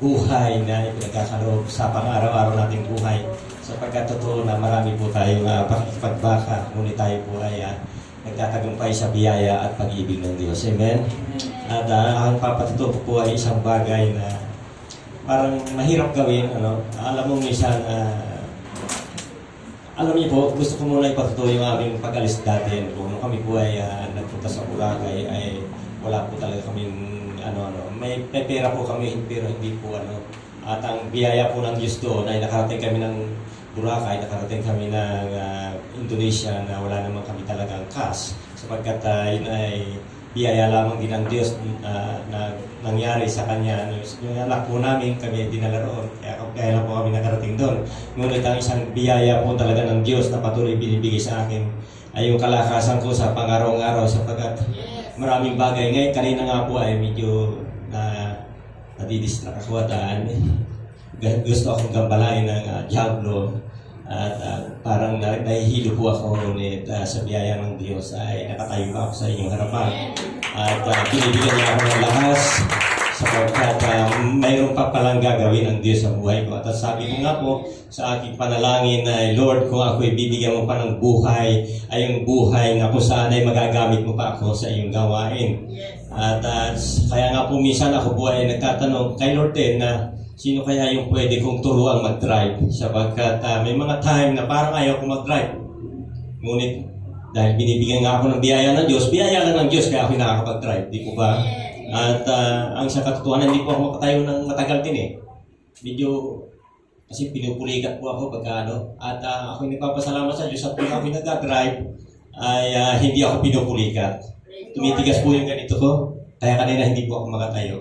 buhay na ipinagkakaloob sa pang-araw-araw nating buhay. Sapagkat totoo na marami po tayong pakikipagbaka, ngunit tayo po ay nagtatagumpay sa biyaya at pag-ibig ng Diyos. Amen? At ang papatuto po ay isang bagay na parang mahirap gawin. Alam mo minsan, alam niyo po, gusto ko muna ipatuto yung aming pag-alis dati. Kung kami po ay nagpunta sa Boracay, ay wala po talaga kaming may pera po kami, pero hindi po At ang biyaya po ng Diyos doon ay nakarating kami ng Boracay, nakarating kami ng Indonesia na wala naman kami talagang cash. Sapagkat yun ay biyaya lamang din ng Diyos na nangyari sa Kanya. Yung anak po namin, kami dinala roon. Kaya lang po kami nakarating doon. Ngunit ang isang biyaya po talaga ng Diyos na patuloy binibigay sa akin ay yung kalakasan ko sa pang-araw-araw sapagkat maraming bagay. Ngayon, kanina nga po ay medyo nadidistract ako at gusto akong gambalain ng Diablo at parang nahihilo po ako ngunit sa biyaya ng Diyos ay nakatayo ako sa inyong harapan at binibigyan niya ako ng lakas sapagkat mayroon pa palang gagawin ng Diyos sa buhay ko. At sabi ko nga po sa aking panalangin na Lord, kung ako ibibigyan mo pa ng buhay, ay yung buhay nga po saan ay magagamit mo pa ako sa iyong gawain. At kaya nga po minsan ako po ay nagtatanong kay Lord din na sino kaya yung pwede kong turuan mag-drive sapagkat may mga time na parang ayaw ko mag-drive. Ngunit dahil binibigyan nga ako ng biyaya ng Diyos, biyaya lang ng Diyos kaya ako nakakapag-drive, di po ba? At ang sa katotohanan, hindi po ako makatayo ng matagal din eh. Medyo, kasi pinupulikat po ako pagka At ako nagpapasalamat sa Diyos at pag ako nag-drive, ay hindi ako pinupulikat. Tumitigas po yung ganito ko, kaya kanina hindi po ako makatayo.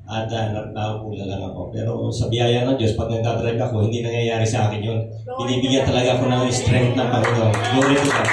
At nauula lang ako. Pero sa biyaya ng Diyos, pag nag-drive ako, hindi nangyayari sa akin yun. Binibigyan talaga ako ng strength ng Panginoon. Glory to God.